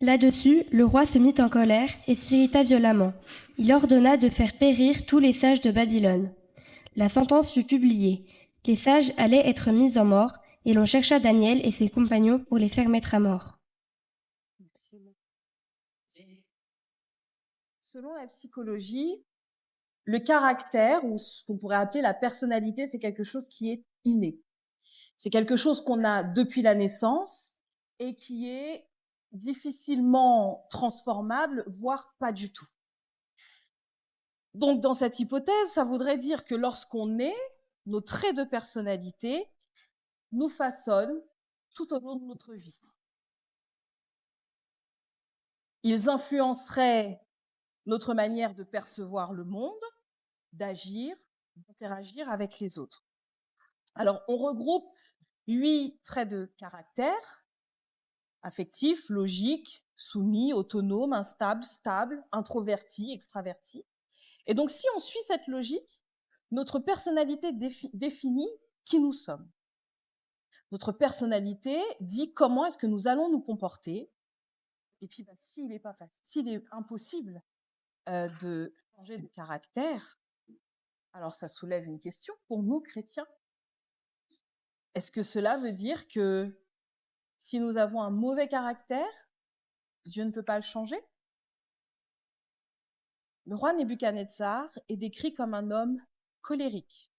Là-dessus, le roi se mit en colère et s'irrita violemment. Il ordonna de faire périr tous les sages de Babylone. La sentence fut publiée. Les sages allaient être mis en mort, et l'on chercha Daniel et ses compagnons pour les faire mettre à mort. Selon la psychologie, le caractère, ou ce qu'on pourrait appeler la personnalité, c'est quelque chose qui est inné. C'est quelque chose qu'on a depuis la naissance et qui est difficilement transformable, voire pas du tout. Donc, dans cette hypothèse, ça voudrait dire que lorsqu'on est, nos traits de personnalité nous façonnent tout au long de notre vie. Ils influenceraient notre manière de percevoir le monde, d'agir, d'interagir avec les autres. Alors, on regroupe 8 traits de caractère: affectif, logique, soumis, autonome, instable, stable, introverti, extraverti. Et donc, si on suit cette logique, notre personnalité définit qui nous sommes. Notre personnalité dit comment est-ce que nous allons nous comporter. Et puis, s'il est impossible de changer de caractère, alors ça soulève une question pour nous, chrétiens. Est-ce que cela veut dire que si nous avons un mauvais caractère, Dieu ne peut pas le changer? Le roi Nebuchadnezzar est décrit comme un homme colérique,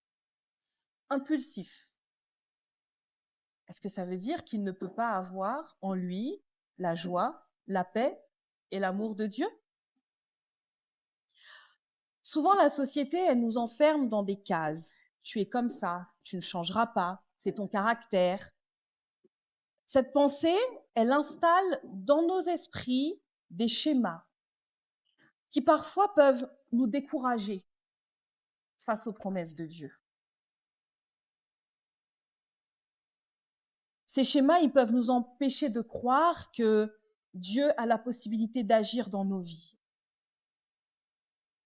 impulsif. Est-ce que ça veut dire qu'il ne peut pas avoir en lui la joie, la paix et l'amour de Dieu? Souvent, la société, elle nous enferme dans des cases. Tu es comme ça, tu ne changeras pas, c'est ton caractère. Cette pensée, elle installe dans nos esprits des schémas qui parfois peuvent nous décourager face aux promesses de Dieu. Ces schémas, ils peuvent nous empêcher de croire que Dieu a la possibilité d'agir dans nos vies.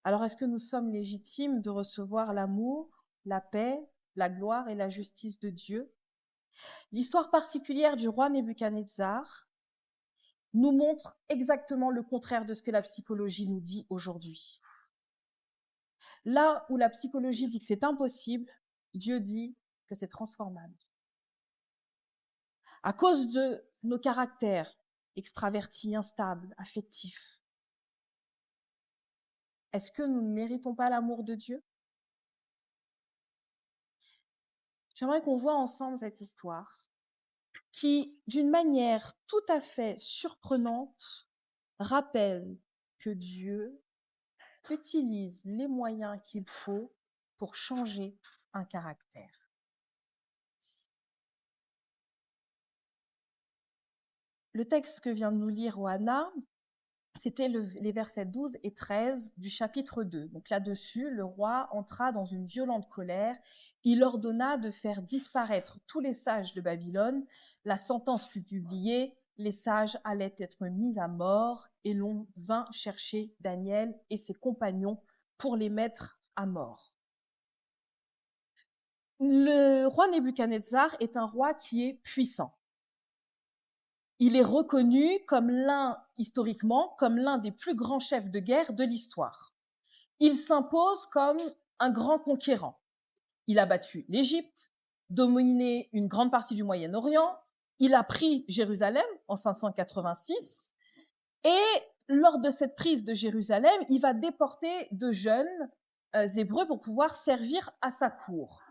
Alors, est-ce que nous sommes légitimes de recevoir l'amour, la paix, la gloire et la justice de Dieu? L'histoire particulière du roi Nebuchadnezzar nous montre exactement le contraire de ce que la psychologie nous dit aujourd'hui. Là où la psychologie dit que c'est impossible, Dieu dit que c'est transformable. À cause de nos caractères extravertis, instables, affectifs, est-ce que nous ne méritons pas l'amour de Dieu? J'aimerais qu'on voit ensemble cette histoire qui, d'une manière tout à fait surprenante, rappelle que Dieu utilise les moyens qu'il faut pour changer un caractère. Le texte que vient de nous lire Oana, c'était les versets 12 et 13 du chapitre 2. Donc là-dessus, le roi entra dans une violente colère. Il ordonna de faire disparaître tous les sages de Babylone. La sentence fut publiée. Les sages allaient être mis à mort et l'on vint chercher Daniel et ses compagnons pour les mettre à mort. Le roi Nebuchadnezzar est un roi qui est puissant. Il est reconnu comme historiquement, comme l'un des plus grands chefs de guerre de l'histoire. Il s'impose comme un grand conquérant. Il a battu l'Égypte, dominé une grande partie du Moyen-Orient, il a pris Jérusalem en 586, et lors de cette prise de Jérusalem, il va déporter de jeunes Hébreux pour pouvoir servir à sa cour.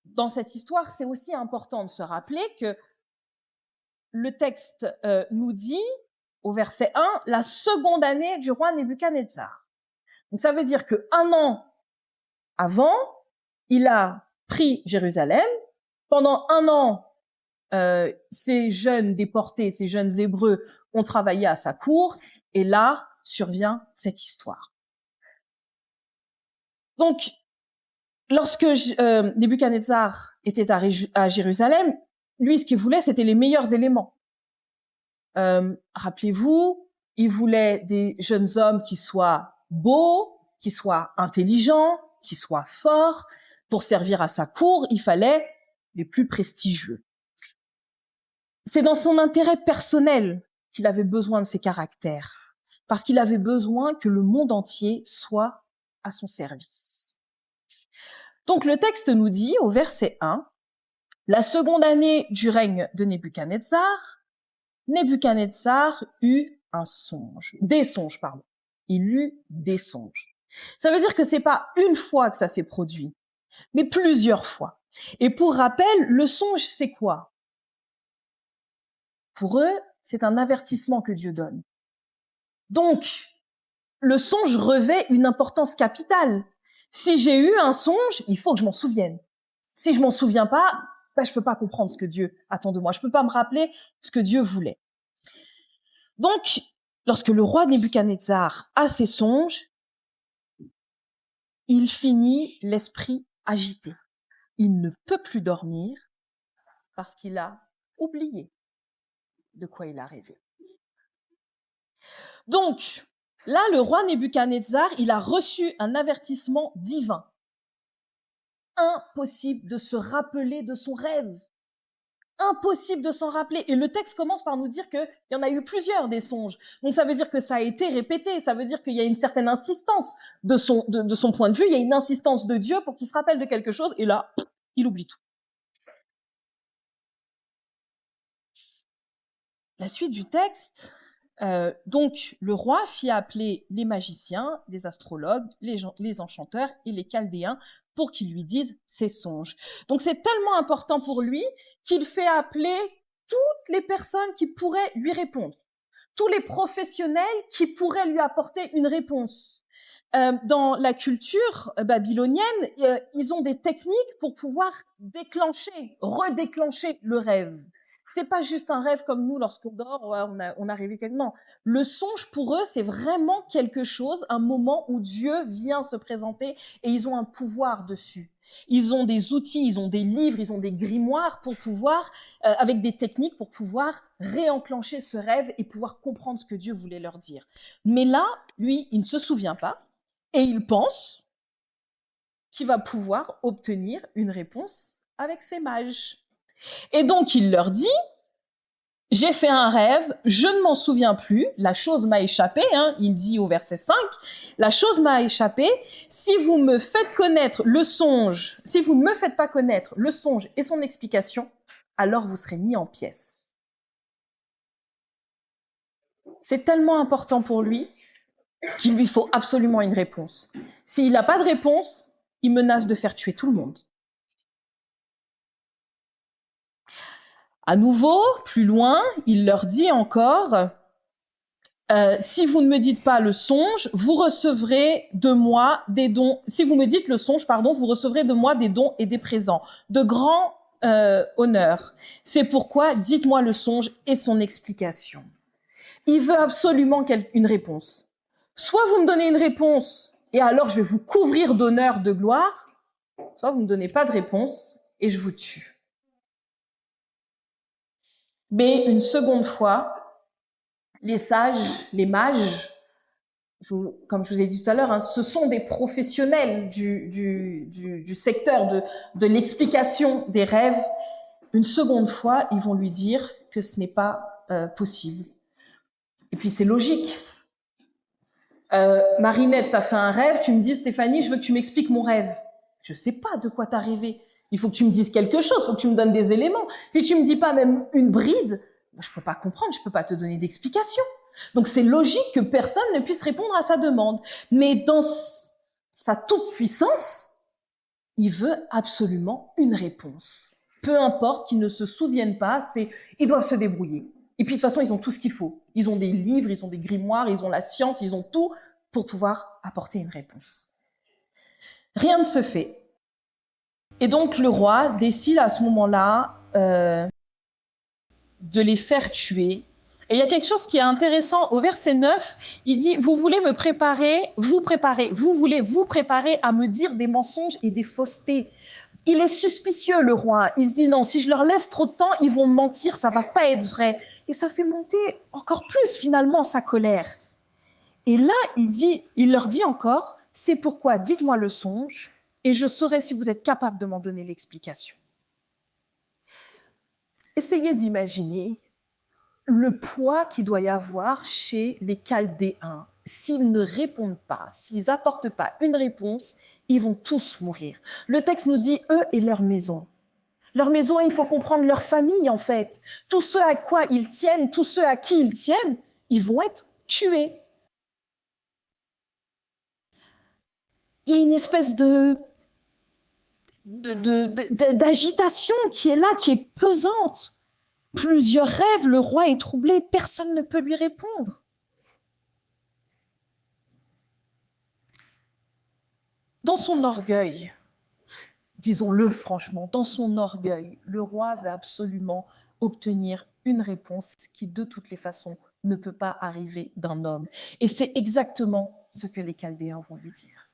Dans cette histoire, c'est aussi important de se rappeler que le texte nous dit, au verset 1, la seconde année du roi Nebuchadnezzar. Donc ça veut dire qu'un an avant, il a pris Jérusalem. Pendant un an, ces jeunes déportés, ces jeunes Hébreux ont travaillé à sa cour. Et là, survient cette histoire. Donc, lorsque Nebuchadnezzar était à Jérusalem, lui, ce qu'il voulait, c'était les meilleurs éléments. Rappelez-vous, il voulait des jeunes hommes qui soient beaux, qui soient intelligents, qui soient forts. Pour servir à sa cour, il fallait les plus prestigieux. C'est dans son intérêt personnel qu'il avait besoin de ces caractères, parce qu'il avait besoin que le monde entier soit à son service. Donc le texte nous dit au verset 1, la seconde année du règne de Nebuchadnezzar, Nebuchadnezzar eut des songes. Il eut des songes. Ça veut dire que c'est pas une fois que ça s'est produit, mais plusieurs fois. Et pour rappel, le songe, c'est quoi? Pour eux, c'est un avertissement que Dieu donne. Donc, le songe revêt une importance capitale. Si j'ai eu un songe, il faut que je m'en souvienne. Si je m'en souviens pas, je peux pas comprendre ce que Dieu attend de moi. Je peux pas me rappeler ce que Dieu voulait. Donc, lorsque le roi Nebuchadnezzar a ses songes, il finit l'esprit agité. Il ne peut plus dormir parce qu'il a oublié de quoi il a rêvé. Donc, là, le roi Nebuchadnezzar, il a reçu un avertissement divin. Impossible de se rappeler de son rêve. Impossible de s'en rappeler. Et le texte commence par nous dire qu'il y en a eu plusieurs des songes. Donc ça veut dire que ça a été répété, ça veut dire qu'il y a une certaine insistance de son point de vue, il y a une insistance de Dieu pour qu'il se rappelle de quelque chose, et là, il oublie tout. La suite du texte, donc le roi fit appeler les magiciens, les astrologues, les enchanteurs et les chaldéens pour qu'ils lui disent ses songes. Donc c'est tellement important pour lui qu'il fait appeler toutes les personnes qui pourraient lui répondre, tous les professionnels qui pourraient lui apporter une réponse. Dans la culture babylonienne, ils ont des techniques pour pouvoir redéclencher le rêve. C'est pas juste un rêve comme nous lorsqu'on dort, on a rêvé quelque chose. Non, le songe pour eux, c'est vraiment quelque chose, un moment où Dieu vient se présenter et ils ont un pouvoir dessus. Ils ont des outils, ils ont des livres, ils ont des grimoires pour pouvoir, avec des techniques pour pouvoir réenclencher ce rêve et pouvoir comprendre ce que Dieu voulait leur dire. Mais là, lui, il ne se souvient pas et il pense qu'il va pouvoir obtenir une réponse avec ses mages. Et donc, il leur dit, j'ai fait un rêve, je ne m'en souviens plus, la chose m'a échappé, il dit au verset 5, la chose m'a échappé, si vous me faites connaître le songe, si vous ne me faites pas connaître le songe et son explication, alors vous serez mis en pièces. C'est tellement important pour lui qu'il lui faut absolument une réponse. S'il n'a pas de réponse, il menace de faire tuer tout le monde. À nouveau, plus loin, il leur dit encore, si vous ne me dites pas le songe, vous recevrez de moi des dons. Si vous me dites le songe, vous recevrez de moi des dons et des présents, de grands honneurs. C'est pourquoi dites-moi le songe et son explication. Il veut absolument une réponse. Soit vous me donnez une réponse et alors je vais vous couvrir d'honneur, de gloire, soit vous ne me donnez pas de réponse et je vous tue. Mais une seconde fois, les sages, les mages, comme je vous ai dit tout à l'heure, ce sont des professionnels du secteur de l'explication des rêves. Une seconde fois, ils vont lui dire que ce n'est pas possible. Et puis c'est logique. Marinette, t'as fait un rêve, tu me dis, Stéphanie, je veux que tu m'expliques mon rêve. Je sais pas de quoi t'as rêvé. Il faut que tu me dises quelque chose, il faut que tu me donnes des éléments. Si tu me dis pas même une bride, je peux pas comprendre, je peux pas te donner d'explication. Donc c'est logique que personne ne puisse répondre à sa demande. Mais dans sa toute-puissance, il veut absolument une réponse. Peu importe qu'ils ne se souviennent pas, ils doivent se débrouiller. Et puis de toute façon, ils ont tout ce qu'il faut. Ils ont des livres, ils ont des grimoires, ils ont la science, ils ont tout pour pouvoir apporter une réponse. Rien ne se fait. Et donc le roi décide à ce moment-là de les faire tuer. Et il y a quelque chose qui est intéressant au verset 9, il dit « Vous voulez me préparer, vous voulez vous préparer à me dire des mensonges et des faussetés. » Il est suspicieux, le roi. Il se dit « Non, si je leur laisse trop de temps, ils vont mentir, ça va pas être vrai. » Et ça fait monter encore plus, finalement, sa colère. Et là, il leur dit encore « C'est pourquoi, dites-moi le songe, et je saurai si vous êtes capable de m'en donner l'explication. » Essayez d'imaginer le poids qu'il doit y avoir chez les Chaldéens. S'ils ne répondent pas, s'ils n'apportent pas une réponse, ils vont tous mourir. Le texte nous dit eux et leur maison. Leur maison, il faut comprendre leur famille en fait. Tous ceux à quoi ils tiennent, tous ceux à qui ils tiennent, ils vont être tués. Il y a une espèce d'agitation qui est là, qui est pesante. Plusieurs rêves, le roi est troublé, personne ne peut lui répondre. Dans son orgueil, disons-le franchement, dans son orgueil, le roi va absolument obtenir une réponse qui, de toutes les façons, ne peut pas arriver d'un homme. Et c'est exactement ce que les Chaldéens vont lui dire.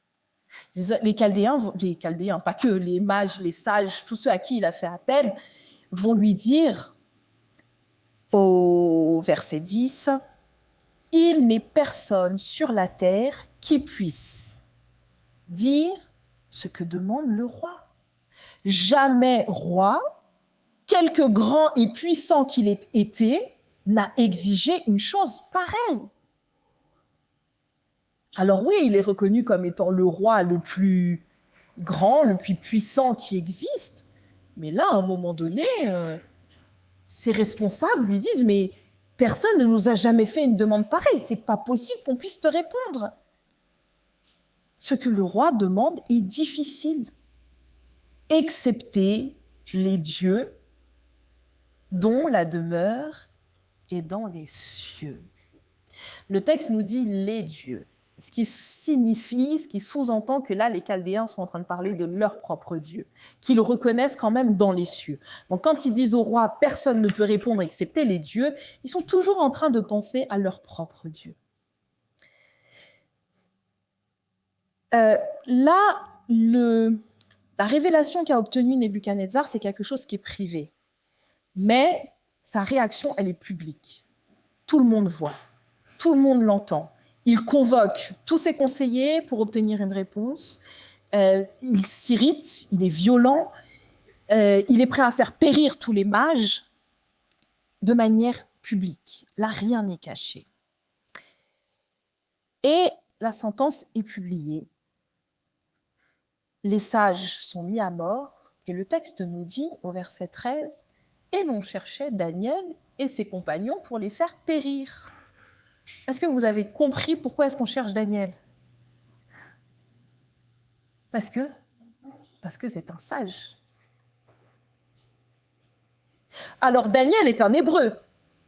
Les Chaldéens, pas que, les mages, les sages, tous ceux à qui il a fait appel, vont lui dire, au verset 10, « Il n'est personne sur la terre qui puisse dire ce que demande le roi. Jamais roi, quelque grand et puissant qu'il ait été, n'a exigé une chose pareille. » Alors oui, il est reconnu comme étant le roi le plus grand, le plus puissant qui existe, mais là, à un moment donné, ses responsables lui disent « Mais personne ne nous a jamais fait une demande pareille, c'est pas possible qu'on puisse te répondre. » Ce que le roi demande est difficile, excepté les dieux dont la demeure est dans les cieux. Le texte nous dit « les dieux ». Ce qui signifie, ce qui sous-entend que là, les Chaldéens sont en train de parler de leur propre Dieu, qu'ils reconnaissent quand même dans les cieux. Donc quand ils disent au roi, personne ne peut répondre excepté les dieux, ils sont toujours en train de penser à leur propre Dieu. Là, la révélation qu'a obtenue Nebuchadnezzar, c'est quelque chose qui est privé. Mais sa réaction, elle est publique. Tout le monde voit, tout le monde l'entend. Il convoque tous ses conseillers pour obtenir une réponse. Il s'irrite, il est violent, il est prêt à faire périr tous les mages de manière publique. Là, rien n'est caché. Et la sentence est publiée. Les sages sont mis à mort, et le texte nous dit, au verset 13, « Et l'on cherchait Daniel et ses compagnons pour les faire périr. » Est-ce que vous avez compris pourquoi est-ce qu'on cherche Daniel? Parce que c'est un sage. Alors Daniel est un Hébreu,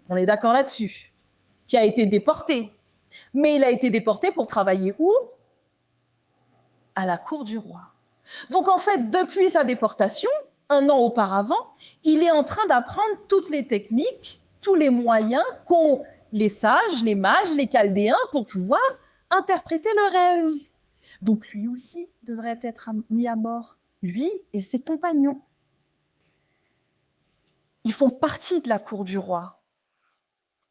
on est d'accord là-dessus, qui a été déporté. Mais il a été déporté pour travailler où? À la cour du roi. Donc en fait, depuis sa déportation, 1 an auparavant, il est en train d'apprendre toutes les techniques, tous les moyens qu'ont les sages, les mages, les Chaldéens pour pouvoir interpréter le rêve. Donc lui aussi devrait être mis à mort, lui et ses compagnons. Ils font partie de la cour du roi.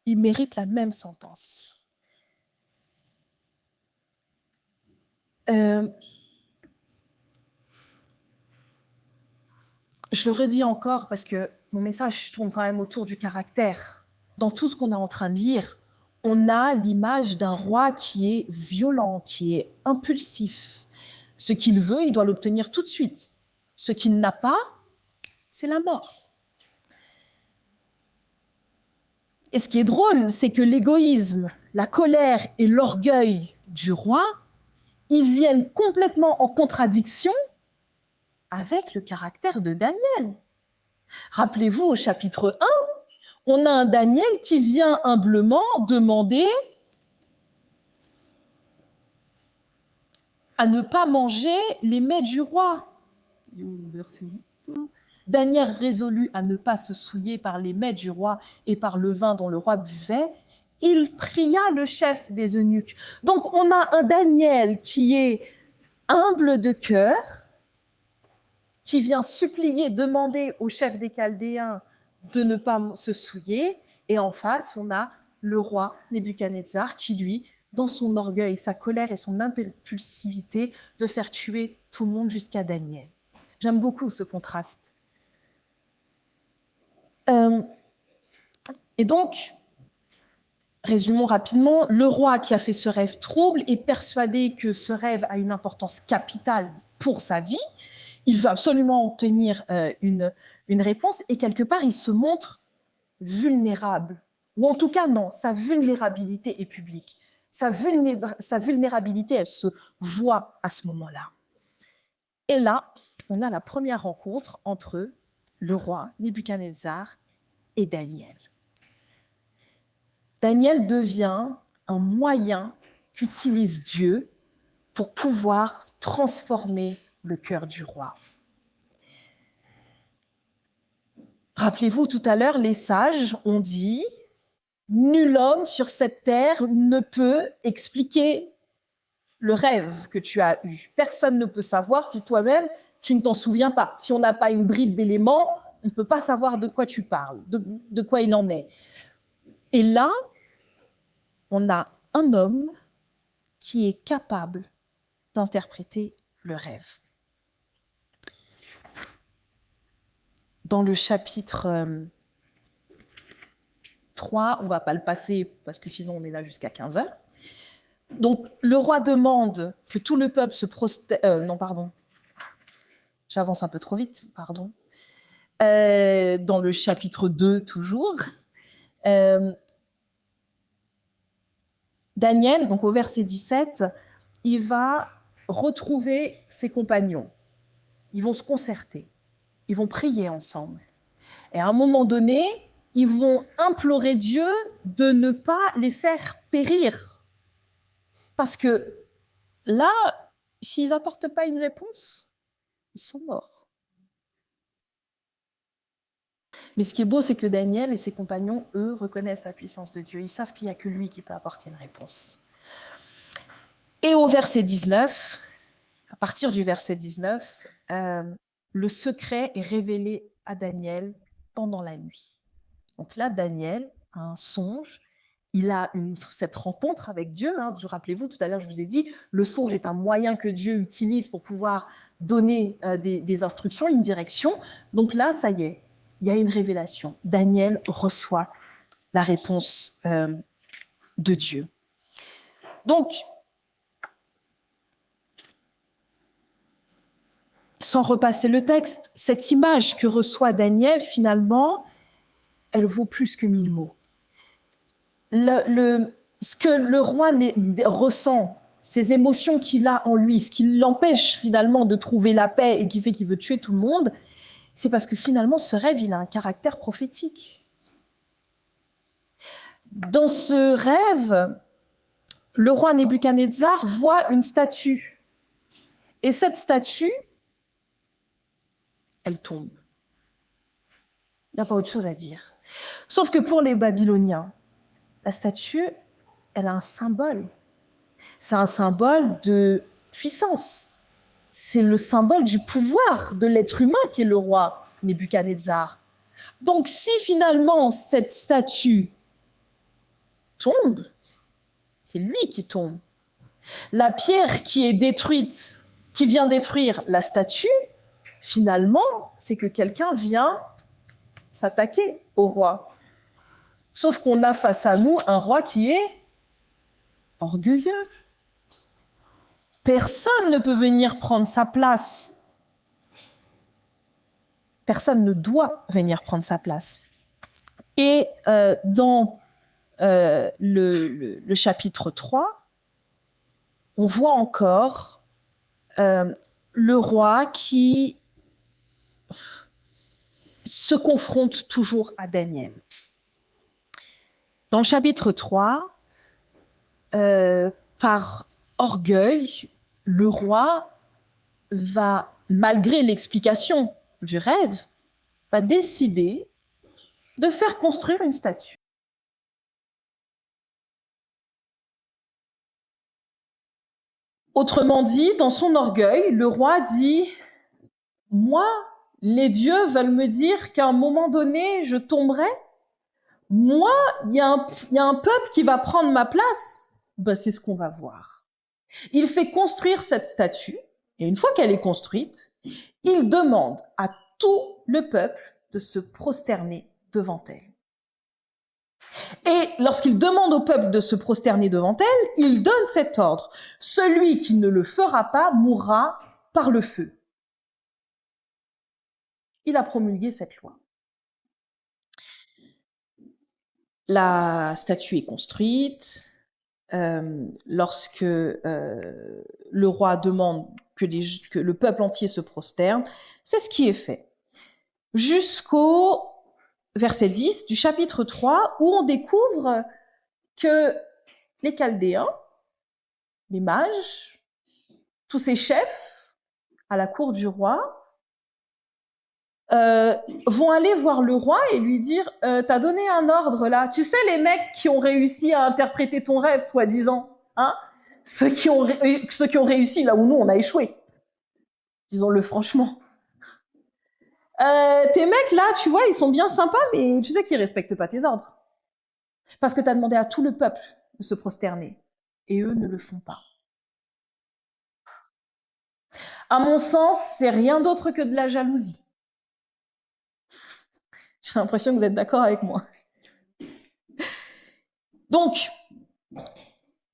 Ils méritent la même sentence. Je le redis encore parce que mon message tourne quand même autour du caractère. Dans tout ce qu'on est en train de lire, on a l'image d'un roi qui est violent, qui est impulsif. Ce qu'il veut, il doit l'obtenir tout de suite. Ce qu'il n'a pas, c'est la mort. Et ce qui est drôle, c'est que l'égoïsme, la colère et l'orgueil du roi, ils viennent complètement en contradiction avec le caractère de Daniel. Rappelez-vous, au chapitre 1, on a un Daniel qui vient humblement demander à ne pas manger les mets du roi. Daniel résolut à ne pas se souiller par les mets du roi et par le vin dont le roi buvait. Il pria le chef des eunuques. Donc on a un Daniel qui est humble de cœur, qui vient supplier, demander au chef des Chaldéens de ne pas se souiller. Et en face, on a le roi Nebuchadnezzar qui, lui, dans son orgueil, sa colère et son impulsivité, veut faire tuer tout le monde jusqu'à Daniel. J'aime beaucoup ce contraste. Et donc, Résumons rapidement, le roi qui a fait ce rêve trouble est persuadé que ce rêve a une importance capitale pour sa vie. Il veut absolument obtenir une réponse et quelque part, il se montre vulnérable. Ou en tout cas, non, sa vulnérabilité est publique. Sa vulnérabilité, elle se voit à ce moment-là. Et là, on a la première rencontre entre le roi Nebuchadnezzar et Daniel. Daniel devient un moyen qu'utilise Dieu pour pouvoir transformer le cœur du roi. Rappelez-vous, tout à l'heure, les sages ont dit « Nul homme sur cette terre ne peut expliquer le rêve que tu as eu. Personne ne peut savoir si toi-même, tu ne t'en souviens pas. Si on n'a pas une bride d'éléments, on ne peut pas savoir de quoi tu parles, de quoi il en est. » Et là, on a un homme qui est capable d'interpréter le rêve. Dans le chapitre 3, on ne va pas le passer parce que sinon on est là jusqu'à 15 heures. Donc, le roi demande que tout le peuple se prosterne. Non, pardon. J'avance un peu trop vite, pardon. Dans le chapitre 2, toujours. Daniel, donc au verset 17, il va retrouver ses compagnons. Ils vont se concerter. Ils vont prier ensemble. Et à un moment donné, ils vont implorer Dieu de ne pas les faire périr. Parce que là, s'ils n'apportent pas une réponse, ils sont morts. Mais ce qui est beau, c'est que Daniel et ses compagnons, eux, reconnaissent la puissance de Dieu. Ils savent qu'il n'y a que lui qui peut apporter une réponse. Et au verset 19, à partir du verset 19, le secret est révélé à Daniel pendant la nuit. Donc là, Daniel a un songe. Il a cette rencontre avec Dieu. Rappelez-vous, tout à l'heure, je vous ai dit, le songe est un moyen que Dieu utilise pour pouvoir donner des instructions, une direction. Donc là, ça y est, il y a une révélation. Daniel reçoit la réponse de Dieu. Donc, sans repasser le texte, cette image que reçoit Daniel, finalement, elle vaut plus que 1000 mots. Ce que le roi ressent, ces émotions qu'il a en lui, ce qui l'empêche finalement de trouver la paix et qui fait qu'il veut tuer tout le monde, c'est parce que finalement, ce rêve, il a un caractère prophétique. Dans ce rêve, le roi Nebuchadnezzar voit une statue. Et cette statue, elle tombe. Il n'y a pas autre chose à dire. Sauf que pour les Babyloniens, la statue, elle a un symbole. C'est un symbole de puissance. C'est le symbole du pouvoir de l'être humain qui est le roi Nebuchadnezzar. Donc si finalement cette statue tombe, c'est lui qui tombe. La pierre qui est détruite, qui vient détruire la statue, finalement, c'est que quelqu'un vient s'attaquer au roi. Sauf qu'on a face à nous un roi qui est orgueilleux. Personne ne peut venir prendre sa place. Personne ne doit venir prendre sa place. Et dans le chapitre 3, on voit encore le roi qui se confronte toujours à Daniel. Dans le chapitre 3, par orgueil, le roi va, malgré l'explication du rêve, va décider de faire construire une statue. Autrement dit, dans son orgueil, le roi dit « Moi, les dieux veulent me dire qu'à un moment donné, je tomberai. Moi, il y a un peuple qui va prendre ma place. » Ben, c'est ce qu'on va voir. Il fait construire cette statue, et une fois qu'elle est construite, il demande à tout le peuple de se prosterner devant elle. Et lorsqu'il demande au peuple de se prosterner devant elle, il donne cet ordre. Celui qui ne le fera pas mourra par le feu. Il a promulgué cette loi. La statue est construite. Lorsque le roi demande que le peuple entier se prosterne, c'est ce qui est fait. Jusqu'au verset 10 du chapitre 3, où on découvre que les Chaldéens, les mages, tous ces chefs à la cour du roi, vont aller voir le roi et lui dire t'as donné un ordre là, tu sais les mecs qui ont réussi à interpréter ton rêve soi-disant, hein, ceux qui ont réussi là où nous on a échoué, disons-le franchement. Tes mecs là, tu vois, ils sont bien sympas, mais tu sais qu'ils respectent pas tes ordres, parce que t'as demandé à tout le peuple de se prosterner et eux ne le font pas. À mon sens, c'est rien d'autre que de la jalousie. J'ai l'impression que vous êtes d'accord avec moi. Donc,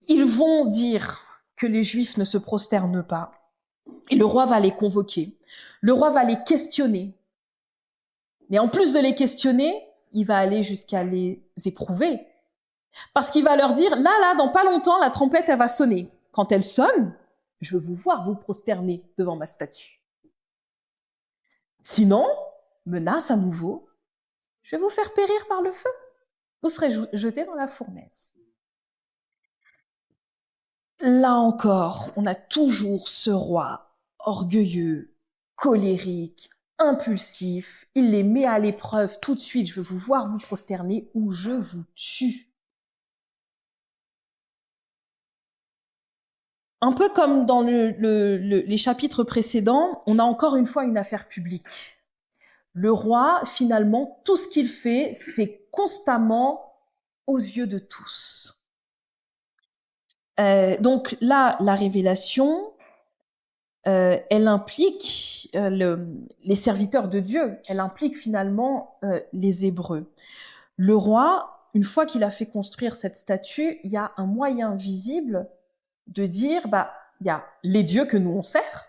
ils vont dire que les Juifs ne se prosternent pas. Et le roi va les convoquer. Le roi va les questionner. Mais en plus de les questionner, il va aller jusqu'à les éprouver. Parce qu'il va leur dire, là, dans pas longtemps, la trompette, elle va sonner. Quand elle sonne, je veux vous voir vous prosterner devant ma statue. Sinon, menace à nouveau, je vais vous faire périr par le feu. Vous serez jetés dans la fournaise. Là encore, on a toujours ce roi orgueilleux, colérique, impulsif. Il les met à l'épreuve tout de suite. Je veux vous voir vous prosterner ou je vous tue. Un peu comme dans les chapitres précédents, on a encore une fois une affaire publique. Le roi, finalement, tout ce qu'il fait, c'est constamment aux yeux de tous. Donc là, la révélation, elle implique les serviteurs de Dieu, elle implique finalement les Hébreux. Le roi, une fois qu'il a fait construire cette statue, il y a un moyen visible de dire, il y a les dieux que nous on sert,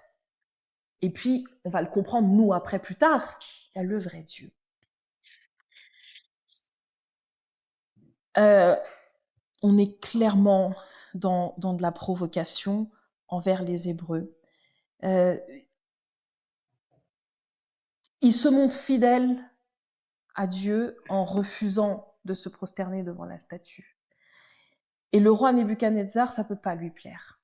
et puis on va le comprendre nous après plus tard, il y a le vrai Dieu. On est clairement dans de la provocation envers les Hébreux. Ils se montrent fidèles à Dieu en refusant de se prosterner devant la statue. Et le roi Nebuchadnezzar, ça peut pas lui plaire.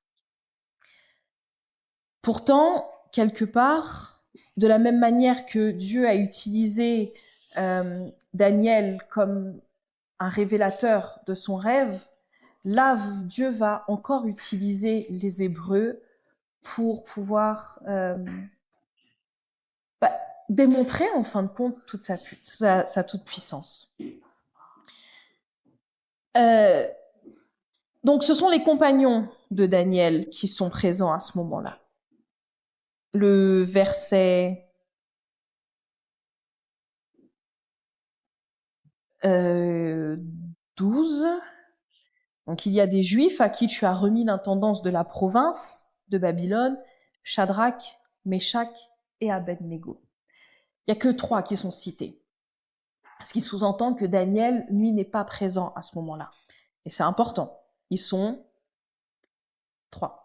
Pourtant, quelque part, de la même manière que Dieu a utilisé Daniel comme un révélateur de son rêve, là, Dieu va encore utiliser les Hébreux pour pouvoir démontrer, en fin de compte, toute sa toute-puissance. Donc, ce sont les compagnons de Daniel qui sont présents à ce moment-là. Le verset 12. Donc, il y a des Juifs à qui tu as remis l'intendance de la province de Babylone, Shadrach, Meshach et Abed-Nego. Il n'y a que 3 qui sont cités. Ce qui sous-entend que Daniel, lui, n'est pas présent à ce moment-là. Et c'est important. Ils sont 3.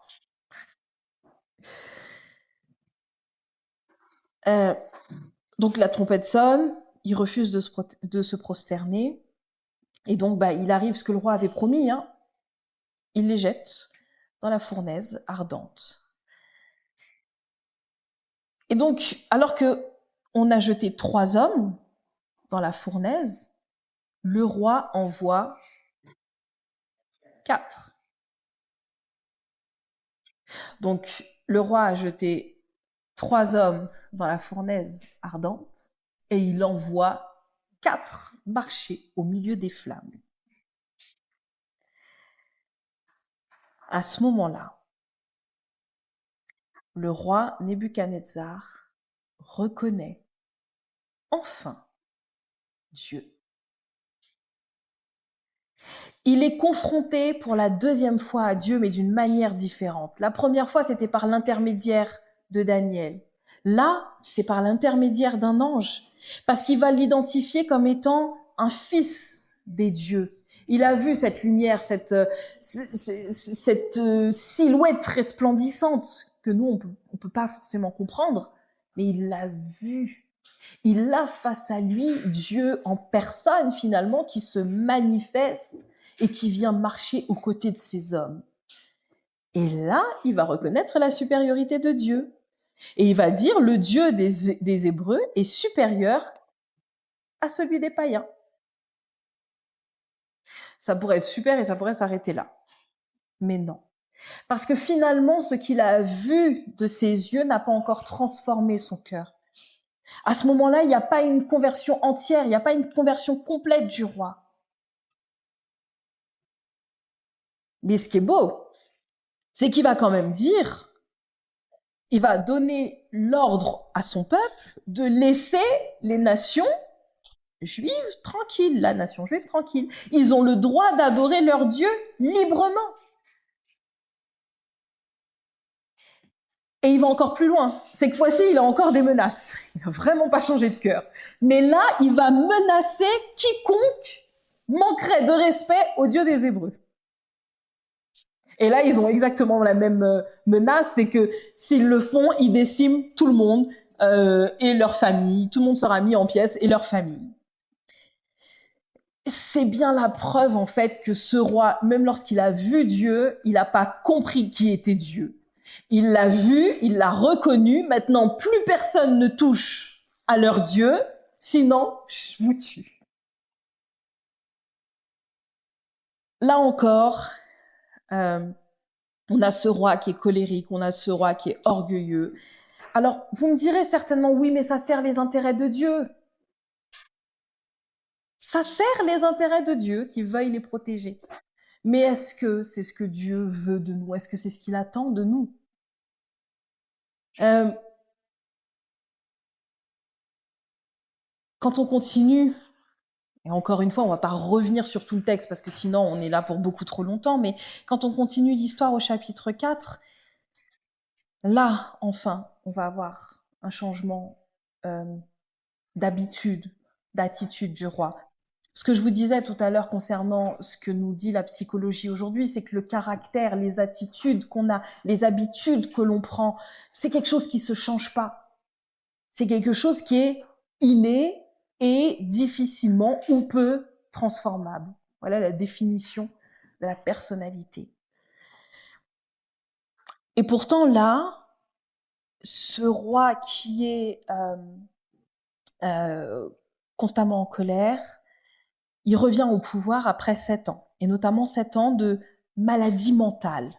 Donc la trompette sonne, il refuse de se prosterner. Et donc, il arrive ce que le roi avait promis. Il les jette dans la fournaise ardente. Et donc, alors que on a jeté 3 hommes dans la fournaise, le roi envoie 4. Donc, le roi a jeté 3 hommes dans la fournaise ardente et il envoie 4 marcher au milieu des flammes. À ce moment-là, le roi Nebuchadnezzar reconnaît enfin Dieu. Il est confronté pour la deuxième fois à Dieu, mais d'une manière différente. La première fois, c'était par l'intermédiaire de Daniel. Là, c'est par l'intermédiaire d'un ange, parce qu'il va l'identifier comme étant un fils des dieux. Il a vu cette lumière, cette silhouette resplendissante que nous, on peut pas forcément comprendre, mais il l'a vu. Il a face à lui Dieu en personne, finalement, qui se manifeste et qui vient marcher aux côtés de ces hommes. Et là, il va reconnaître la supériorité de Dieu. Et il va dire, le Dieu des Hébreux est supérieur à celui des païens. Ça pourrait être super et ça pourrait s'arrêter là. Mais non. Parce que finalement, ce qu'il a vu de ses yeux n'a pas encore transformé son cœur. À ce moment-là, il n'y a pas une conversion entière, il n'y a pas une conversion complète du roi. Mais ce qui est beau, c'est qu'il va quand même dire, il va donner l'ordre à son peuple de laisser les nations juives tranquilles, la nation juive tranquille. Ils ont le droit d'adorer leur Dieu librement. Et il va encore plus loin. C'est que fois-ci, il a encore des menaces. Il n'a vraiment pas changé de cœur. Mais là, il va menacer quiconque manquerait de respect au Dieu des Hébreux. Et là, ils ont exactement la même menace, c'est que s'ils le font, ils déciment tout le monde et leur famille. Tout le monde sera mis en pièces et leur famille. C'est bien la preuve, en fait, que ce roi, même lorsqu'il a vu Dieu, il n'a pas compris qui était Dieu. Il l'a vu, il l'a reconnu. Maintenant, plus personne ne touche à leur Dieu, sinon, je vous tue. Là encore, on a ce roi qui est colérique, on a ce roi qui est orgueilleux. Alors, vous me direz certainement, oui, mais ça sert les intérêts de Dieu. Ça sert les intérêts de Dieu qui veuille les protéger. Mais est-ce que c'est ce que Dieu veut de nous? Est-ce que c'est ce qu'il attend de nous? Quand on continue, et encore une fois, on ne va pas revenir sur tout le texte parce que sinon on est là pour beaucoup trop longtemps, mais quand on continue l'histoire au chapitre 4, là, enfin, on va avoir un changement d'attitude du roi. Ce que je vous disais tout à l'heure concernant ce que nous dit la psychologie aujourd'hui, c'est que le caractère, les attitudes qu'on a, les habitudes que l'on prend, c'est quelque chose qui se change pas. C'est quelque chose qui est inné et difficilement ou peu transformable. Voilà la définition de la personnalité. Et pourtant là, ce roi qui est constamment en colère, il revient au pouvoir après 7 ans, et notamment 7 ans de maladie mentale.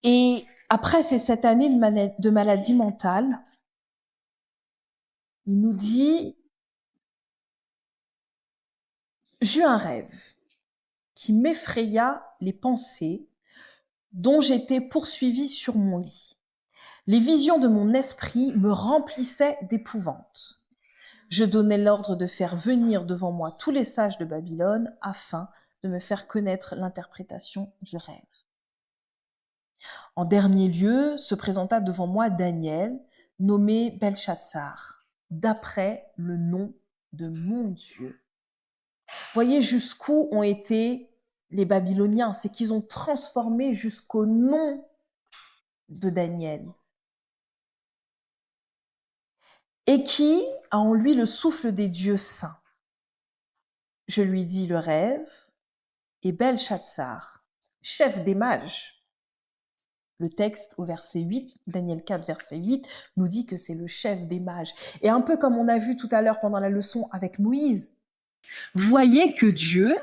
Et après ces 7 années de maladie mentale, il nous dit « J'eus un rêve qui m'effraya les pensées dont j'étais poursuivi sur mon lit. Les visions de mon esprit me remplissaient d'épouvante. Je donnai l'ordre de faire venir devant moi tous les sages de Babylone afin de me faire connaître l'interprétation du rêve. En dernier lieu, se présenta devant moi Daniel, nommé Belchatsar, d'après le nom de mon Dieu. » Voyez jusqu'où ont été les Babyloniens, c'est qu'ils ont transformé jusqu'au nom de Daniel. Et qui a en lui le souffle des dieux saints. Je lui dis le rêve, et Belchatsar, chef des mages. Le texte au verset 8, Daniel 4, verset 8, nous dit que c'est le chef des mages. Et un peu comme on a vu tout à l'heure pendant la leçon avec Moïse. Voyez que Dieu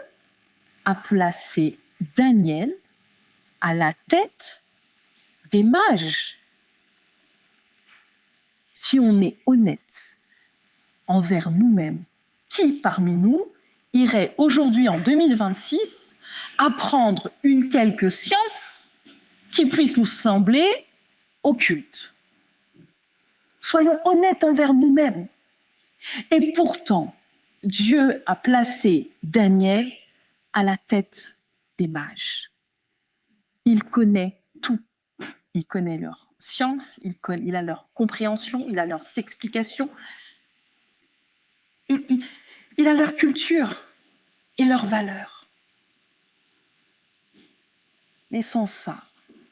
a placé Daniel à la tête des mages. Si on est honnête envers nous-mêmes, qui parmi nous irait aujourd'hui en 2026 apprendre une quelque science qui puisse nous sembler occulte? Soyons honnêtes envers nous-mêmes. Et pourtant, Dieu a placé Daniel à la tête des mages. Il connaît tout. Il connaît leur science, il a leur compréhension, il a leurs explications. Il a leur culture et leurs valeurs. Mais sans ça,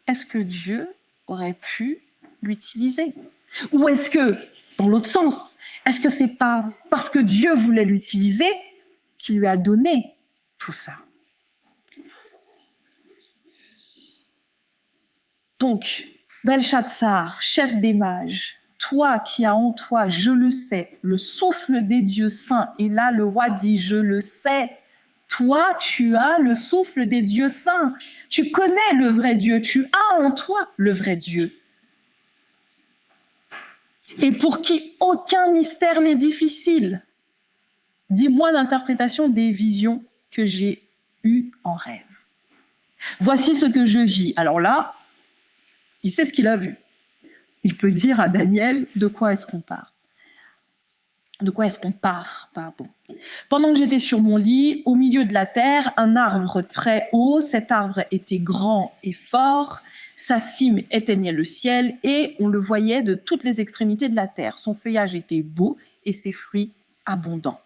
est-ce que Dieu aurait pu l'utiliser? Ou est-ce que, dans l'autre sens, est-ce que c'est pas parce que Dieu voulait l'utiliser qu'il lui a donné tout ça? Donc, Belchatsar, chef des mages, toi qui as en toi, je le sais, le souffle des dieux saints, et là le roi dit, je le sais, toi tu as le souffle des dieux saints, tu connais le vrai Dieu, tu as en toi le vrai Dieu. Et pour qui aucun mystère n'est difficile, dis-moi l'interprétation des visions que j'ai eues en rêve. Voici ce que je vis. Alors là, il sait ce qu'il a vu. Il peut dire à Daniel de quoi est-ce qu'on parle. De quoi est-ce qu'on part, pardon. Pendant que j'étais sur mon lit, au milieu de la terre, un arbre très haut, cet arbre était grand et fort, sa cime éteignait le ciel et on le voyait de toutes les extrémités de la terre. Son feuillage était beau et ses fruits abondants.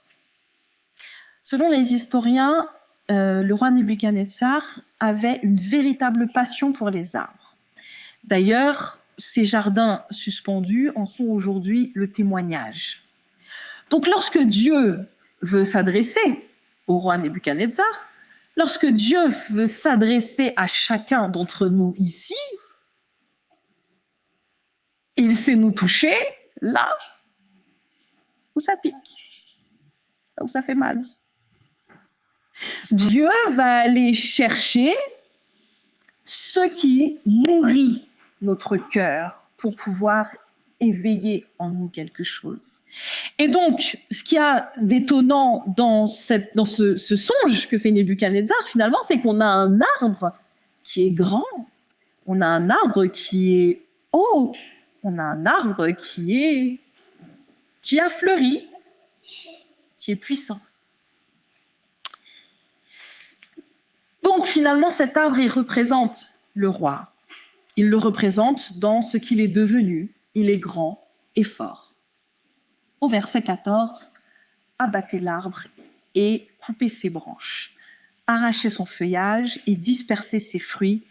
Selon les historiens, le roi Nebuchadnezzar avait une véritable passion pour les arbres. D'ailleurs, ces jardins suspendus en sont aujourd'hui le témoignage. Donc lorsque Dieu veut s'adresser au roi Nebuchadnezzar, lorsque Dieu veut s'adresser à chacun d'entre nous ici, il sait nous toucher là où ça pique, là où ça fait mal. Dieu va aller chercher ce qui nourrit notre cœur pour pouvoir éveiller en nous quelque chose. Et donc, ce qu'il y a d'étonnant dans ce songe que fait Nebuchadnezzar, finalement, c'est qu'on a un arbre qui est grand, on a un arbre qui est haut, on a un arbre qui a fleuri, qui est puissant. Donc, finalement, cet arbre, il représente le roi. Il le représente dans ce qu'il est devenu. Il est grand et fort. Au verset 14, abattez l'arbre et coupez ses branches, arrachez son feuillage et dispersez ses fruits,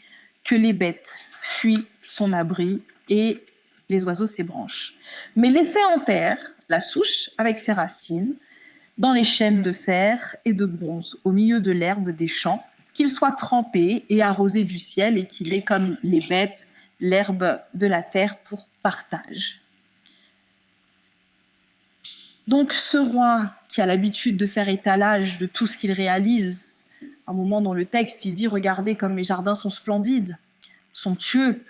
que les bêtes fuient son abri et les oiseaux ses branches. Mais laissez en terre la souche avec ses racines, dans les chaînes de fer et de bronze, au milieu de l'herbe des champs, qu'il soit trempé et arrosé du ciel et qu'il ait comme les bêtes l'herbe de la terre pour partage. Donc ce roi qui a l'habitude de faire étalage de tout ce qu'il réalise, à un moment dans le texte, il dit « Regardez comme mes jardins sont splendides, somptueux ».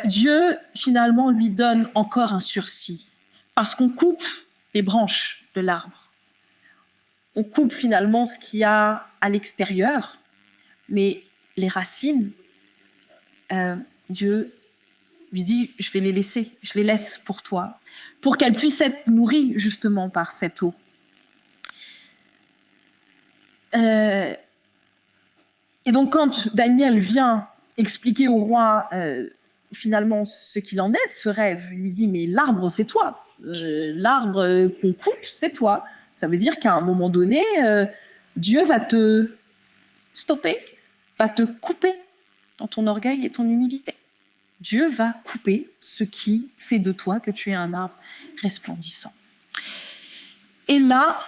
Dieu, finalement, lui donne encore un sursis, parce qu'on coupe les branches de l'arbre. On coupe finalement ce qu'il y a à l'extérieur, mais les racines, Dieu lui dit, je vais les laisser, je les laisse pour toi, pour qu'elles puissent être nourries justement par cette eau. Et donc quand Daniel vient expliquer au roi finalement ce qu'il en est de ce rêve, il lui dit, mais l'arbre c'est toi, l'arbre qu'on coupe c'est toi. Ça veut dire qu'à un moment donné, Dieu va te stopper, va te couper dans ton orgueil et ton humilité. Dieu va couper ce qui fait de toi que tu es un arbre resplendissant. Et là,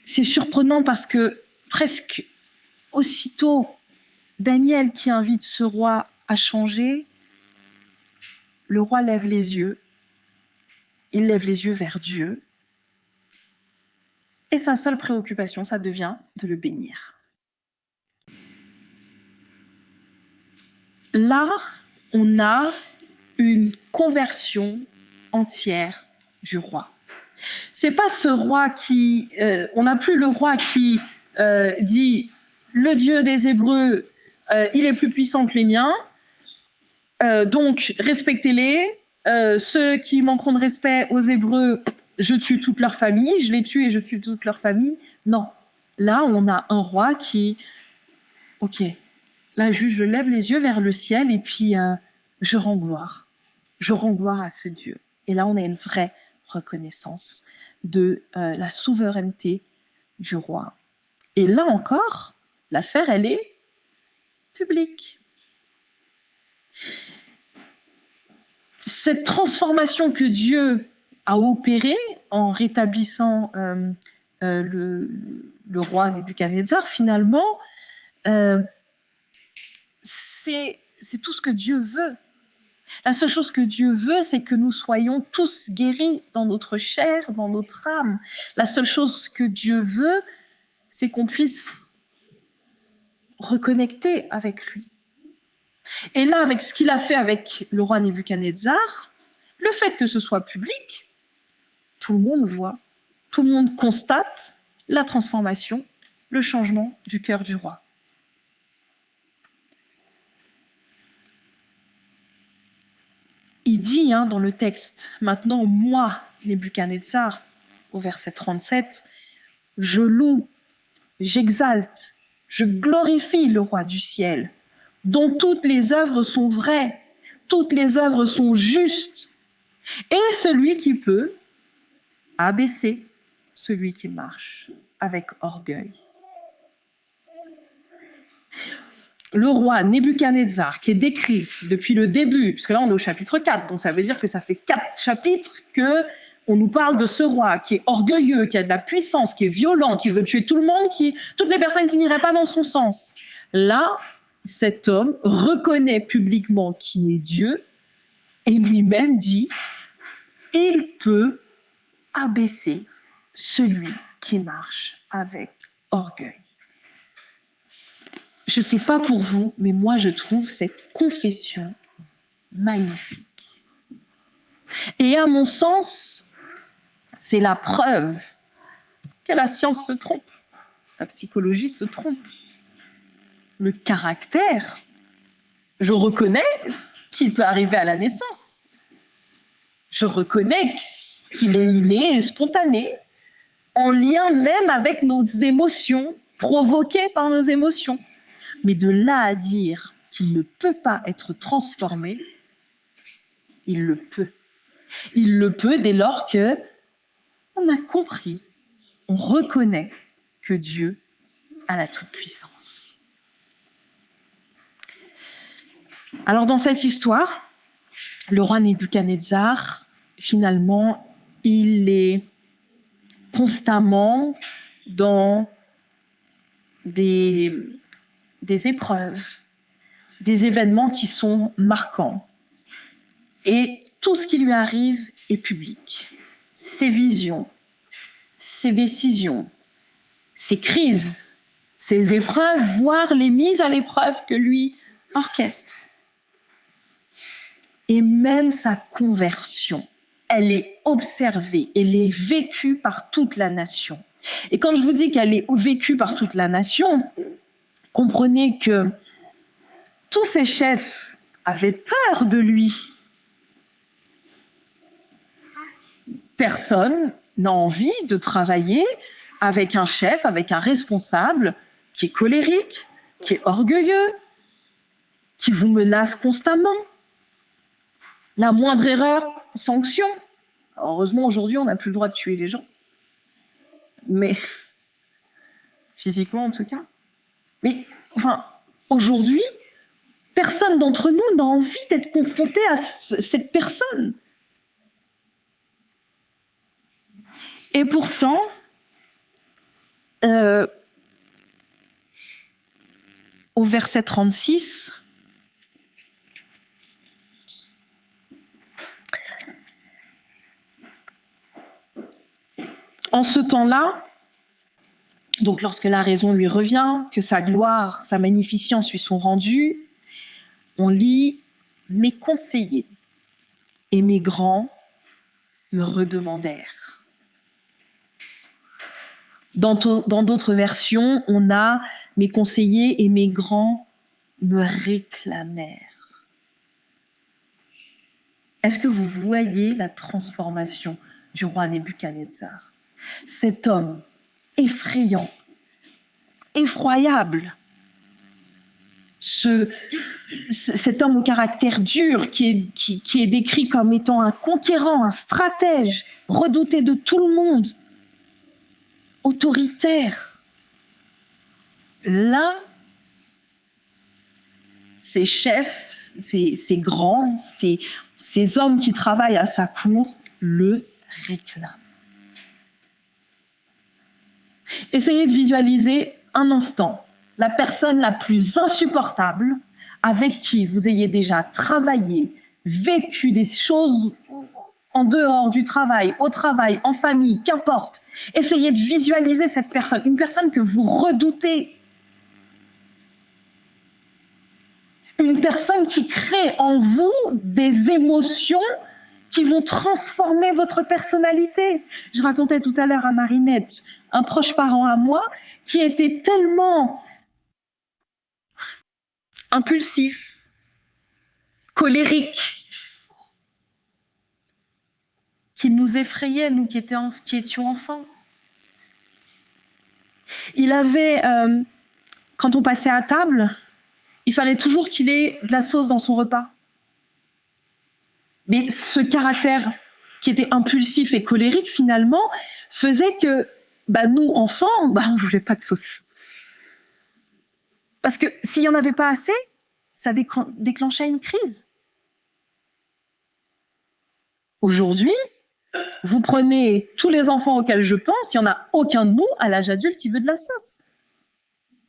c'est surprenant parce que presque aussitôt, Daniel qui invite ce roi à changer, le roi lève les yeux, il lève les yeux vers Dieu, et sa seule préoccupation, ça devient de le bénir. Là, on a une conversion entière du roi. C'est pas ce roi qui... on n'a plus le roi qui dit « Le Dieu des Hébreux, il est plus puissant que les miens, donc respectez-les. Ceux qui manqueront de respect aux Hébreux, je tue toute leur famille, je les tue et je tue toute leur famille. » Non, Là, on a un roi qui, ok, là, je lève les yeux vers le ciel et puis je rends gloire. Je rends gloire à ce Dieu. Et là, on a une vraie reconnaissance de la souveraineté du roi. Et là encore, l'affaire, elle est publique. Cette transformation que Dieu a opérée en rétablissant le roi Nebuchadnezzar, finalement, c'est tout ce que Dieu veut. La seule chose que Dieu veut, c'est que nous soyons tous guéris dans notre chair, dans notre âme. La seule chose que Dieu veut, c'est qu'on puisse reconnecter avec lui. Et là, avec ce qu'il a fait avec le roi Nebuchadnezzar, le fait que ce soit public, tout le monde voit, tout le monde constate la transformation, le changement du cœur du roi. Il dit dans le texte, maintenant moi, Nebuchadnezzar, au verset 37, je loue, j'exalte, je glorifie le roi du ciel, dont toutes les œuvres sont vraies, toutes les œuvres sont justes, et celui qui peut abaisser celui qui marche avec orgueil. Le roi Nebuchadnezzar, qui est décrit depuis le début, parce que là on est au chapitre 4, donc ça veut dire que ça fait 4 chapitres qu'on nous parle de ce roi qui est orgueilleux, qui a de la puissance, qui est violent, qui veut tuer tout le monde, toutes les personnes qui n'iraient pas dans son sens. Là, cet homme reconnaît publiquement qui est Dieu et lui-même dit « Il peut abaisser celui qui marche avec orgueil ». Je ne sais pas pour vous, mais moi je trouve cette confession magnifique. Et à mon sens, c'est la preuve que la science se trompe, la psychologie se trompe. Le caractère, je reconnais qu'il peut arriver à la naissance. Je reconnais qu'il est spontané, en lien même avec nos émotions, provoquées par nos émotions. Mais de là à dire qu'il ne peut pas être transformé, il le peut. Il le peut dès lors que on a compris, on reconnaît que Dieu a la toute-puissance. Alors dans cette histoire, le roi Nebuchadnezzar, finalement, il est constamment dans des épreuves, des événements qui sont marquants. Et tout ce qui lui arrive est public. Ses visions, ses décisions, ses crises, ses épreuves, voire les mises à l'épreuve que lui orchestre. Et même sa conversion, elle est observée, elle est vécue par toute la nation. Et quand je vous dis qu'elle est vécue par toute la nation, comprenez que tous ces chefs avaient peur de lui. Personne n'a envie de travailler avec un chef, avec un responsable qui est colérique, qui est orgueilleux, qui vous menace constamment. La moindre erreur, sanction. Alors, heureusement, aujourd'hui, on n'a plus le droit de tuer les gens. Mais, physiquement en tout cas. Mais, aujourd'hui, personne d'entre nous n'a envie d'être confronté à cette personne. Et pourtant, au verset 36, en ce temps-là, donc lorsque la raison lui revient, que sa gloire, sa magnificence lui sont rendues, on lit « Mes conseillers et mes grands me redemandèrent ». Dans d'autres versions, on a « Mes conseillers et mes grands me réclamèrent ». Est-ce que vous voyez la transformation du roi Nebuchadnezzar? Cet homme effrayant, effroyable. Cet homme au caractère dur qui est décrit comme étant un conquérant, un stratège, redouté de tout le monde, autoritaire. Là, ses chefs, ses grands, ces hommes qui travaillent à sa cour le réclament. Essayez de visualiser un instant la personne la plus insupportable avec qui vous ayez déjà travaillé, vécu des choses en dehors du travail, au travail, en famille, qu'importe. Essayez de visualiser cette personne, une personne que vous redoutez. Une personne qui crée en vous des émotions qui vont transformer votre personnalité. Je racontais tout à l'heure à Marinette, un proche parent à moi, qui était tellement impulsif, colérique, qu'il nous effrayait, nous qui étions enfants. Il avait, quand on passait à table, il fallait toujours qu'il ait de la sauce dans son repas. Mais ce caractère qui était impulsif et colérique, finalement, faisait que nous, enfants, on ne voulait pas de sauce. Parce que s'il n'y en avait pas assez, ça déclenchait une crise. Aujourd'hui, vous prenez tous les enfants auxquels je pense, il n'y en a aucun de nous, à l'âge adulte, qui veut de la sauce.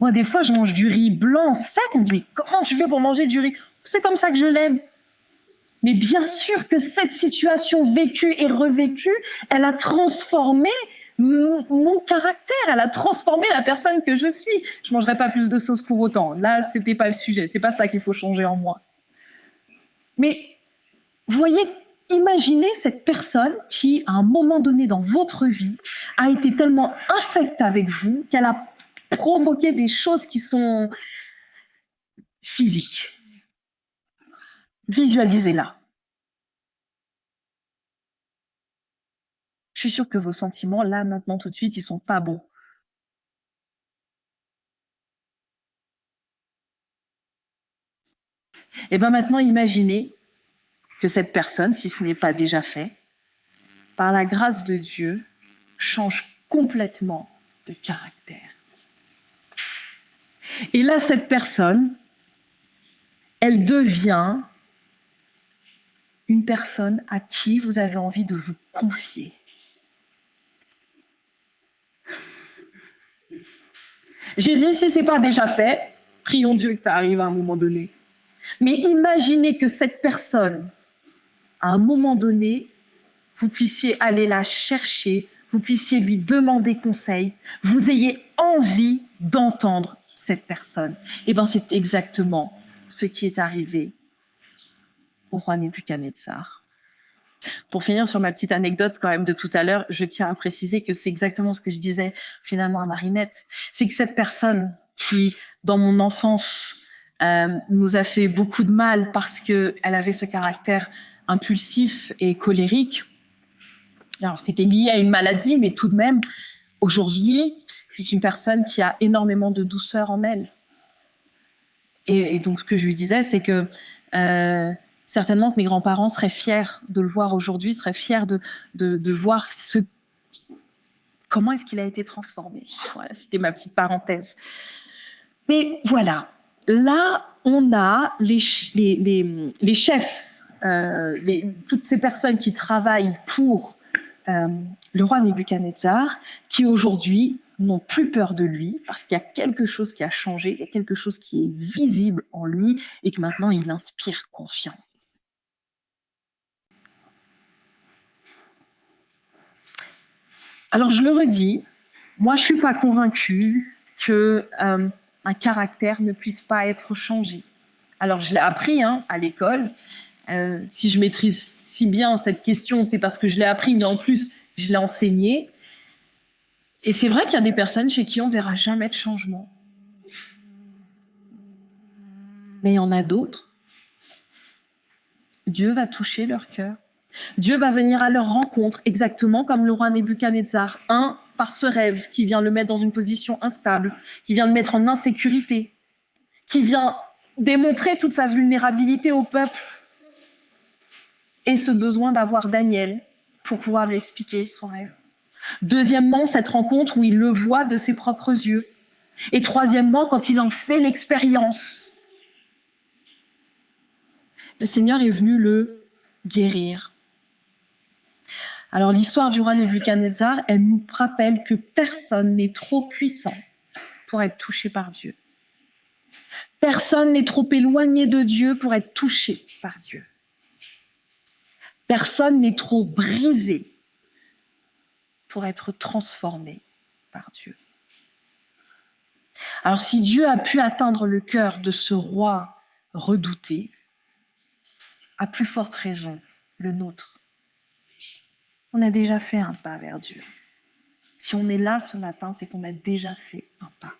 Moi, des fois, je mange du riz blanc, sec, on me dit, mais comment tu fais pour manger du riz? C'est comme ça que je l'aime. Mais bien sûr que cette situation vécue et revécue, elle a transformé mon caractère, elle a transformé la personne que je suis. Je ne mangerai pas plus de sauce pour autant. Là, ce n'était pas le sujet. Ce n'est pas ça qu'il faut changer en moi. Mais, vous voyez, imaginez cette personne qui, à un moment donné dans votre vie, a été tellement infecte avec vous qu'elle a provoqué des choses qui sont physiques. Visualisez-la. Je suis sûre que vos sentiments, là, maintenant, tout de suite, ils sont pas bons. Et bien maintenant, imaginez que cette personne, si ce n'est pas déjà fait, par la grâce de Dieu, change complètement de caractère. Et là, cette personne, elle devient une personne à qui vous avez envie de vous confier. J'ai dit, si ce n'est pas déjà fait, prions Dieu que ça arrive à un moment donné. Mais imaginez que cette personne, à un moment donné, vous puissiez aller la chercher, vous puissiez lui demander conseil, vous ayez envie d'entendre cette personne. Et bien, c'est exactement ce qui est arrivé au roi Nebuchadnezzar. Pour finir sur ma petite anecdote quand même de tout à l'heure, je tiens à préciser que c'est exactement ce que je disais finalement à Marinette. C'est que cette personne qui, dans mon enfance, nous a fait beaucoup de mal parce qu'elle avait ce caractère impulsif et colérique. Alors, c'était lié à une maladie, mais tout de même, aujourd'hui, c'est une personne qui a énormément de douceur en elle. Et donc, ce que je lui disais, c'est que certainement que mes grands-parents seraient fiers de le voir aujourd'hui, seraient fiers de voir comment est-ce qu'il a été transformé. Voilà, c'était ma petite parenthèse. Mais voilà, là, on a les chefs, toutes ces personnes qui travaillent pour le roi Nebuchadnezzar, qui aujourd'hui n'ont plus peur de lui, parce qu'il y a quelque chose qui a changé, il y a quelque chose qui est visible en lui, et que maintenant il inspire confiance. Alors je le redis, moi je ne suis pas convaincue qu'un caractère ne puisse pas être changé. Alors je l'ai appris à l'école, si je maîtrise si bien cette question, c'est parce que je l'ai appris, mais en plus je l'ai enseigné. Et c'est vrai qu'il y a des personnes chez qui on ne verra jamais de changement. Mais il y en a d'autres. Dieu va toucher leur cœur. Dieu va venir à leur rencontre, exactement comme le roi Nebuchadnezzar. Un par ce rêve qui vient le mettre dans une position instable, qui vient le mettre en insécurité, qui vient démontrer toute sa vulnérabilité au peuple et ce besoin d'avoir Daniel pour pouvoir lui expliquer son rêve. Deuxièmement, cette rencontre où il le voit de ses propres yeux. Et troisièmement, quand il en fait l'expérience, le Seigneur est venu le guérir. Alors l'histoire du roi Nebuchadnezzar, elle nous rappelle que personne n'est trop puissant pour être touché par Dieu. Personne n'est trop éloigné de Dieu pour être touché par Dieu. Personne n'est trop brisé pour être transformé par Dieu. Alors si Dieu a pu atteindre le cœur de ce roi redouté, à plus forte raison, le nôtre. On a déjà fait un pas vers Dieu. Si on est là ce matin, c'est qu'on a déjà fait un pas.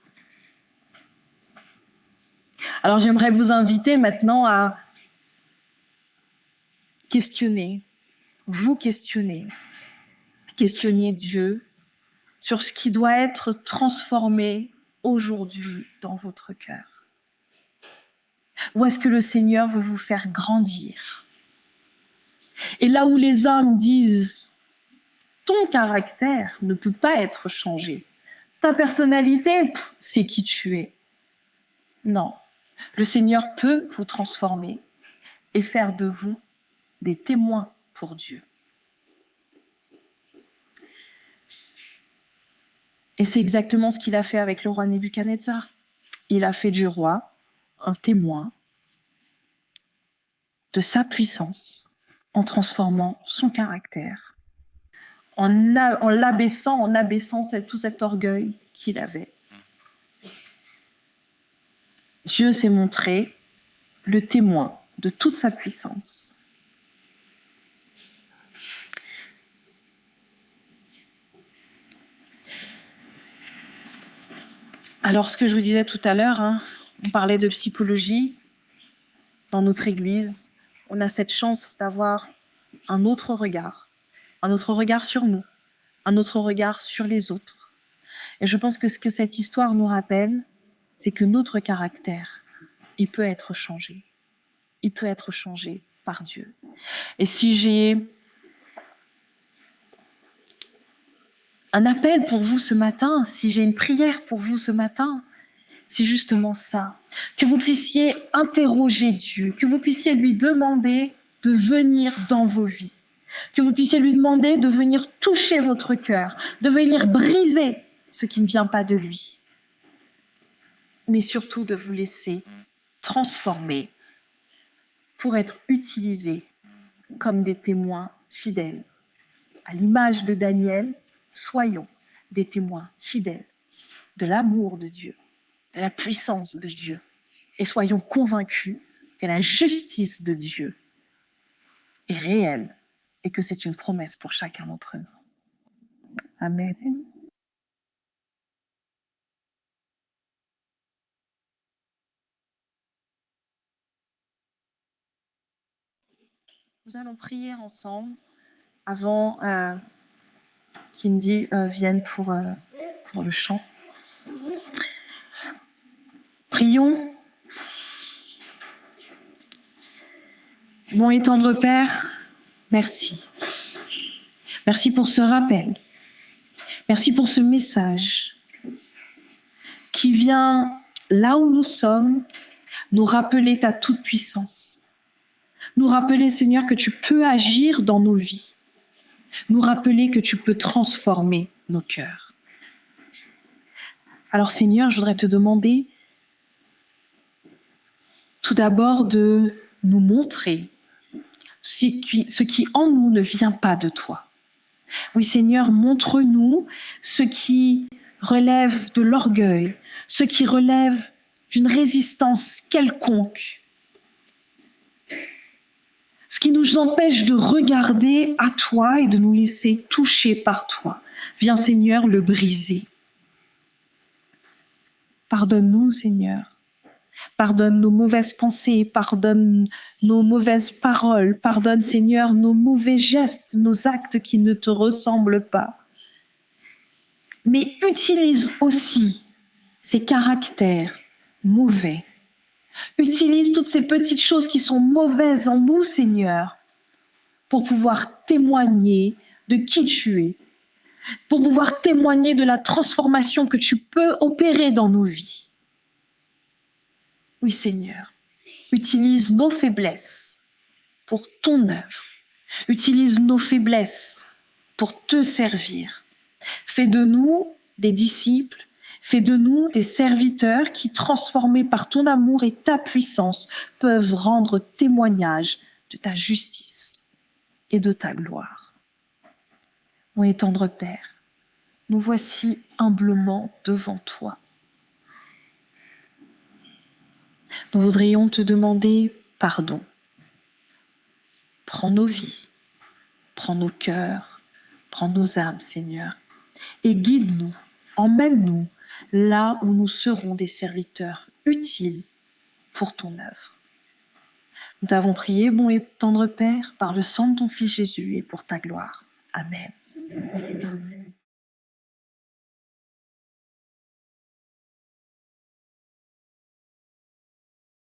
Alors j'aimerais vous inviter maintenant à questionner Dieu sur ce qui doit être transformé aujourd'hui dans votre cœur. Où est-ce que le Seigneur veut vous faire grandir? Et là où les hommes disent ton caractère ne peut pas être changé, ta personnalité, c'est qui tu es. Non, le Seigneur peut vous transformer et faire de vous des témoins pour Dieu. Et c'est exactement ce qu'il a fait avec le roi Nebuchadnezzar. Il a fait du roi un témoin de sa puissance en transformant son caractère, en abaissant tout cet orgueil qu'il avait. Dieu s'est montré le témoin de toute sa puissance. Alors, ce que je vous disais tout à l'heure, on parlait de psychologie. Dans notre Église, on a cette chance d'avoir un autre regard sur nous, un autre regard sur les autres. Et je pense que ce que cette histoire nous rappelle, c'est que notre caractère, il peut être changé. Il peut être changé par Dieu. Et si j'ai un appel pour vous ce matin, si j'ai une prière pour vous ce matin, c'est justement ça. Que vous puissiez interroger Dieu, que vous puissiez lui demander de venir dans vos vies, que vous puissiez lui demander de venir toucher votre cœur, de venir briser ce qui ne vient pas de lui, mais surtout de vous laisser transformer pour être utilisés comme des témoins fidèles. À l'image de Daniel, soyons des témoins fidèles de l'amour de Dieu, de la puissance de Dieu, et soyons convaincus que la justice de Dieu est réelle et que c'est une promesse pour chacun d'entre nous. Amen. Nous allons prier ensemble avant qu'Indy vienne pour le chant. Prions. Bon et tendre Père, merci. Merci pour ce rappel. Merci pour ce message qui vient là où nous sommes nous rappeler ta toute-puissance. Nous rappeler, Seigneur, que tu peux agir dans nos vies. Nous rappeler que tu peux transformer nos cœurs. Alors, Seigneur, je voudrais te demander tout d'abord de nous montrer ce qui en nous ne vient pas de toi. Oui, Seigneur, montre-nous ce qui relève de l'orgueil, ce qui relève d'une résistance quelconque, ce qui nous empêche de regarder à toi et de nous laisser toucher par toi. Viens, Seigneur, le briser. Pardonne-nous, Seigneur. Pardonne nos mauvaises pensées, pardonne nos mauvaises paroles, pardonne, Seigneur, nos mauvais gestes, nos actes qui ne te ressemblent pas. mais utilise aussi ces caractères mauvais. Utilise toutes ces petites choses qui sont mauvaises en nous, Seigneur, pour pouvoir témoigner de qui tu es, pour pouvoir témoigner de la transformation que tu peux opérer dans nos vies. Oui, Seigneur, utilise nos faiblesses pour ton œuvre. Utilise nos faiblesses pour te servir. Fais de nous des disciples, fais de nous des serviteurs qui, transformés par ton amour et ta puissance, peuvent rendre témoignage de ta justice et de ta gloire. Mon tendre Père, nous voici humblement devant toi. Nous voudrions te demander pardon. Prends nos vies, prends nos cœurs, prends nos âmes, Seigneur, et guide-nous, emmène-nous là où nous serons des serviteurs utiles pour ton œuvre. Nous t'avons prié, bon et tendre Père, par le sang de ton Fils Jésus et pour ta gloire. Amen.